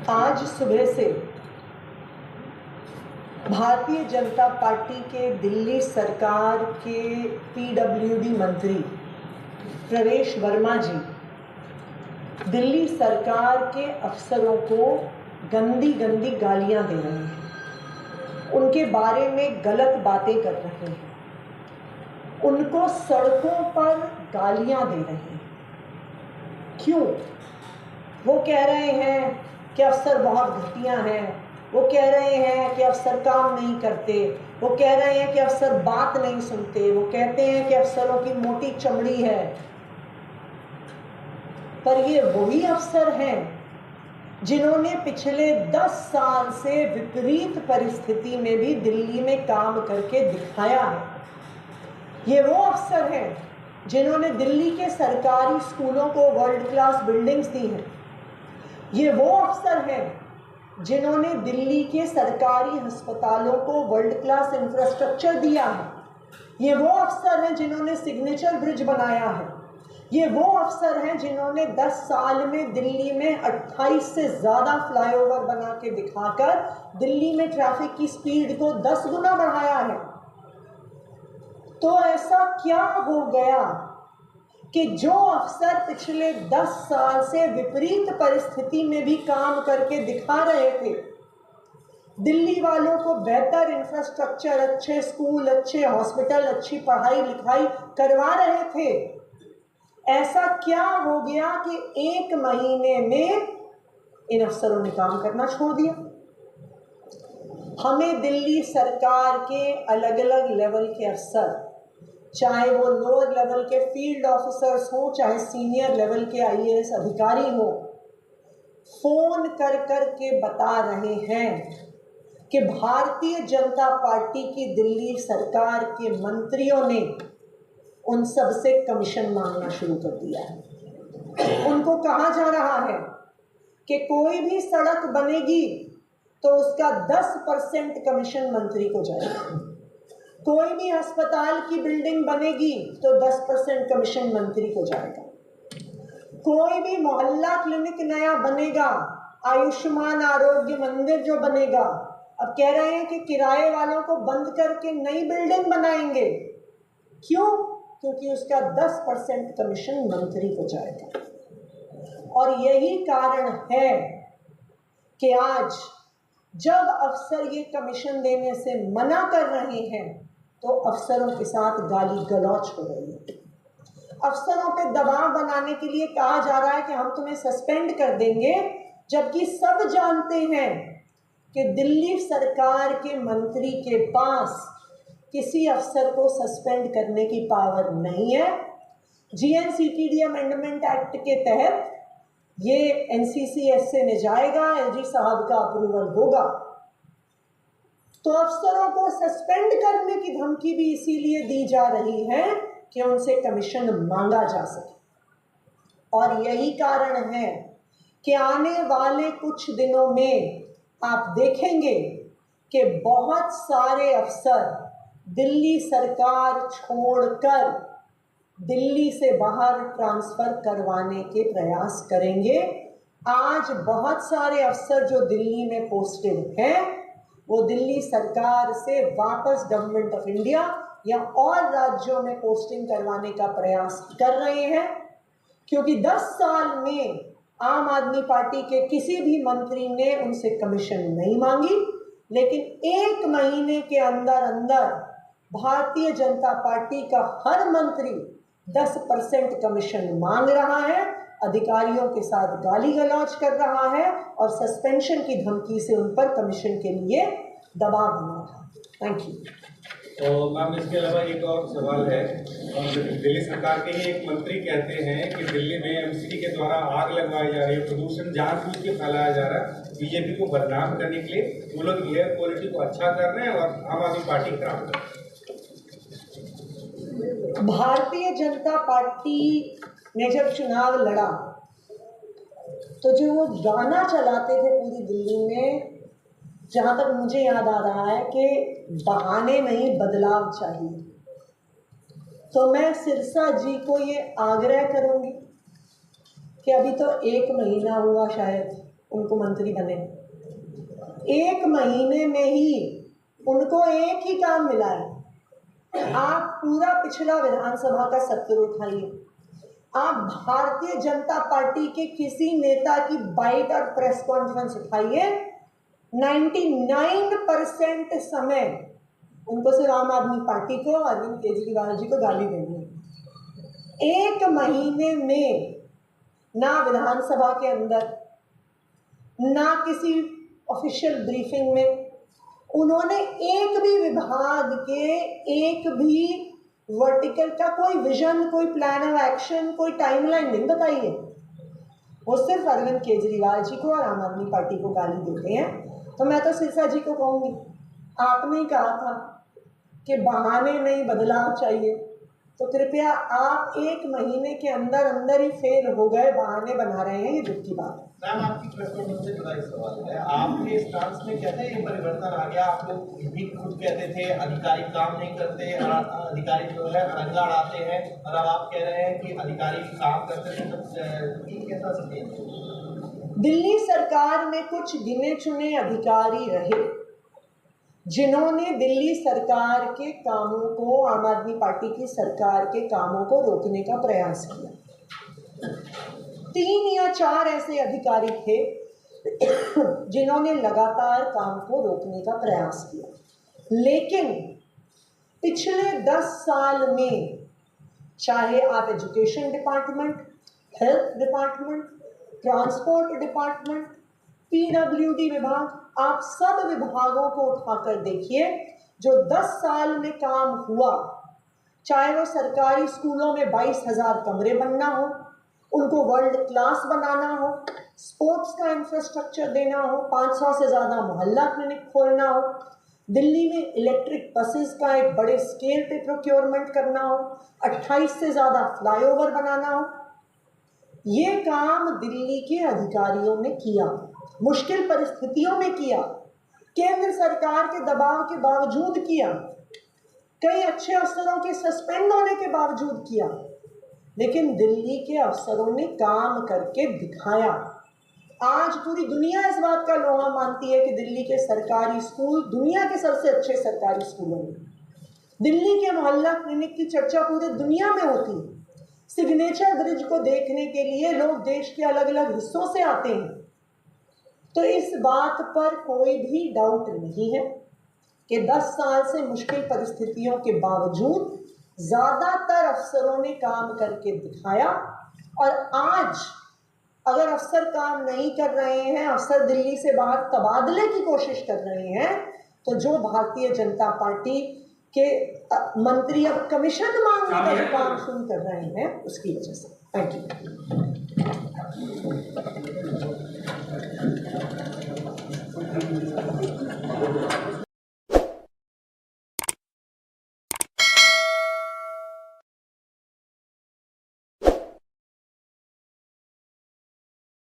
आज सुबह से भारतीय जनता पार्टी के दिल्ली सरकार के पीडब्ल्यूडी मंत्री प्रवेश वर्मा जी दिल्ली सरकार के अफसरों को गंदी गंदी गालियां दे रहे हैं, उनके बारे में गलत बातें कर रहे हैं, उनको सड़कों पर गालियां दे रहे हैं। क्यों? वो कह रहे हैं कि अफसर बहुत घटिया हैं, वो कह रहे हैं कि अफसर काम नहीं करते, वो कह रहे हैं कि अफसर बात नहीं सुनते, वो कहते हैं कि अफसरों की मोटी चमड़ी है। पर ये वही अफसर हैं जिन्होंने पिछले 10 साल से विपरीत परिस्थिति में भी दिल्ली में काम करके दिखाया है। ये वो अफसर हैं जिन्होंने दिल्ली के सरकारी स्कूलों को वर्ल्ड क्लास बिल्डिंग्स दी हैं। ये वो अफसर हैं जिन्होंने दिल्ली के सरकारी अस्पतालों को वर्ल्ड क्लास इंफ्रास्ट्रक्चर दिया है। ये वो अफसर हैं जिन्होंने सिग्नेचर ब्रिज बनाया है। ये वो अफसर हैं जिन्होंने 10 साल में दिल्ली में 28 से ज़्यादा फ्लाईओवर बना के दिखाकर दिल्ली में ट्रैफिक की स्पीड को 10 गुना बढ़ाया है। तो ऐसा क्या हो गया कि जो अफसर पिछले 10 साल से विपरीत परिस्थिति में भी काम करके दिखा रहे थे, दिल्ली वालों को बेहतर इंफ्रास्ट्रक्चर, अच्छे स्कूल, अच्छे हॉस्पिटल, अच्छी पढ़ाई लिखाई करवा रहे थे, ऐसा क्या हो गया कि 1 महीने में इन अफसरों ने काम करना छोड़ दिया? हमें दिल्ली सरकार के अलग अलग लेवल के अफसर, चाहे वो लोअर लेवल के फील्ड ऑफिसर्स हों, चाहे सीनियर लेवल के आईएएस अधिकारी हों, फोन कर कर के बता रहे हैं कि भारतीय जनता पार्टी की दिल्ली सरकार के मंत्रियों ने उन सब से कमीशन मांगना शुरू कर दिया है। उनको कहा जा रहा है कि कोई भी सड़क बनेगी तो उसका 10% कमीशन मंत्री को जाएगा, कोई भी अस्पताल की बिल्डिंग बनेगी तो 10% कमीशन मंत्री को जाएगा, कोई भी मोहल्ला क्लिनिक नया बनेगा, आयुष्मान आरोग्य मंदिर जो बनेगा, अब कह रहे हैं कि किराए वालों को बंद करके नई बिल्डिंग बनाएंगे। क्यों? क्योंकि उसका 10% कमीशन मंत्री को जाएगा। और यही कारण है कि आज जब अफसर ये कमीशन देने से मना कर रहे हैं तो अफसरों के साथ गाली गलौच हो रही है। अफसरों पे दबाव बनाने के लिए कहा जा रहा है कि हम तुम्हें सस्पेंड कर देंगे, जबकि सब जानते हैं कि दिल्ली सरकार के मंत्री के पास किसी अफसर को सस्पेंड करने की पावर नहीं है। जीएनसीटीडी अमेंडमेंट एक्ट के तहत ये एनसीसीएसए में जाएगा, एलजी साहब का अप्रूवल होगा। तो अफसरों को सस्पेंड करने की धमकी भी इसीलिए दी जा रही है कि उनसे कमीशन मांगा जा सके। और यही कारण है कि आने वाले कुछ दिनों में आप देखेंगे कि बहुत सारे अफसर दिल्ली सरकार छोड़कर दिल्ली से बाहर ट्रांसफर करवाने के प्रयास करेंगे। आज बहुत सारे अफसर जो दिल्ली में पोस्टेड हैं वो दिल्ली सरकार से वापस गवर्नमेंट ऑफ इंडिया या और राज्यों में पोस्टिंग करवाने का प्रयास कर रहे हैं, क्योंकि 10 साल में आम आदमी पार्टी के किसी भी मंत्री ने उनसे कमीशन नहीं मांगी, लेकिन 1 महीने के अंदर अंदर भारतीय जनता पार्टी का हर मंत्री 10% कमीशन मांग रहा है, अधिकारियों के साथ गाली गलौज कर रहा है और सस्पेंशन की धमकी से उन पर कमीशन के लिए दबाव बना रहा है। Thank you. तो मैम, इसके अलावा एक और सवाल है। दिल्ली सरकार के ही एक मंत्री कहते हैं कि दिल्ली में एमसीडी के द्वारा आग लगवाई जा रही है, प्रदूषण जानबूझ के फैलाया जा रहा है, बीजेपी को बदनाम करने के लिए। वो लोग एयर क्वालिटी को अच्छा कर रहे हैं और आम आदमी पार्टी खराब कर रही है। भारतीय जनता पार्टी ने जब चुनाव लड़ा तो जो वो गाना चलाते थे पूरी दिल्ली में, जहाँ तक मुझे याद आ रहा है कि बहाने नहीं बदलाव चाहिए, तो मैं सिरसा जी को ये आग्रह करूँगी कि अभी तो 1 महीना हुआ शायद, उनको मंत्री बने। 1 महीने में ही उनको एक ही काम मिला है। आप पूरा पिछला विधानसभा का सत्र उठाइए, आप भारतीय जनता पार्टी के किसी नेता की बाइट और प्रेस कॉन्फ्रेंस उठाइए, 99% समय उनको सिर्फ आम आदमी पार्टी को, अरविंद केजरीवाल जी को गाली देनी है। 1 महीने में ना विधानसभा के अंदर, ना किसी ऑफिशियल ब्रीफिंग में उन्होंने एक भी विभाग के एक भी वर्टिकल का कोई विजन, कोई प्लान ऑफ एक्शन, कोई टाइमलाइन नहीं बताई है। वो सिर्फ अरविंद केजरीवाल जी को और आम आदमी पार्टी को गाली देते हैं। तो मैं तो सिरसा जी को कहूँगी, आपने कहा था कि बहाने नहीं बदलाव चाहिए, तो कृपया आप 1 महीने के अंदर अंदर ही फेल हो गए, बहाने बना रहे हैं, ये दुख की बात है। मैम, आपकी प्रेस कॉन्फ्रेंस से जुड़ा एक सवाल है। आपके स्टांस में कहते हैं ये परिवर्तन आ गया। आप लोग भी खुद कहते थे अधिकारी काम नहीं करते, अधिकारी जो है रंगा अड़ाते हैं, और अब आप कह रहे हैं कि अधिकारी काम करते थे। तो ये कैसा सही? दिल्ली सरकार में कुछ गिने चुने अधिकारी रहे जिन्होंने दिल्ली सरकार के कामों को, आम आदमी पार्टी की सरकार के कामों को रोकने का प्रयास किया। 3 या 4 ऐसे अधिकारी थे जिन्होंने लगातार काम को रोकने का प्रयास किया। लेकिन पिछले 10 साल में, चाहे आप education department, health department, transport department, PWD विभाग, आप सब विभागों को उठाकर देखिए जो 10 साल में काम हुआ। चाहे वो सरकारी स्कूलों में 22,000 कमरे बनना हो, उनको वर्ल्ड क्लास बनाना हो, स्पोर्ट्स का इंफ्रास्ट्रक्चर देना हो, 500 से ज़्यादा मोहल्ला क्लिनिक खोलना हो, दिल्ली में इलेक्ट्रिक बसेस का एक बड़े स्केल पे प्रोक्योरमेंट करना हो, 28 से ज़्यादा फ्लाईओवर बनाना हो, ये काम दिल्ली के अधिकारियों ने किया। मुश्किल परिस्थितियों में किया, केंद्र सरकार के दबाव के बावजूद किया, कई अच्छे अफसरों के सस्पेंड होने के बावजूद किया। लेकिन दिल्ली के अफसरों ने काम करके दिखाया। आज पूरी दुनिया इस बात का लोहा मानती है कि दिल्ली के सरकारी स्कूल दुनिया के सबसे अच्छे सरकारी स्कूलों में, दिल्ली के मोहल्ला क्लिनिक की चर्चा पूरी दुनिया में होती है। सिग्नेचर ब्रिज को देखने के लिए लोग देश के अलग अलग हिस्सों से आते हैं। तो इस बात पर कोई भी डाउट नहीं है कि 10 साल से मुश्किल परिस्थितियों के बावजूद ज़्यादातर अफसरों ने काम करके दिखाया। और आज अगर अफसर काम नहीं कर रहे हैं, अफसर दिल्ली से बाहर तबादले की कोशिश कर रहे हैं, तो जो भारतीय जनता पार्टी के मंत्री अब कमीशन मांगने का काम शुरू कर रहे हैं, उसकी वजह से। Thank you.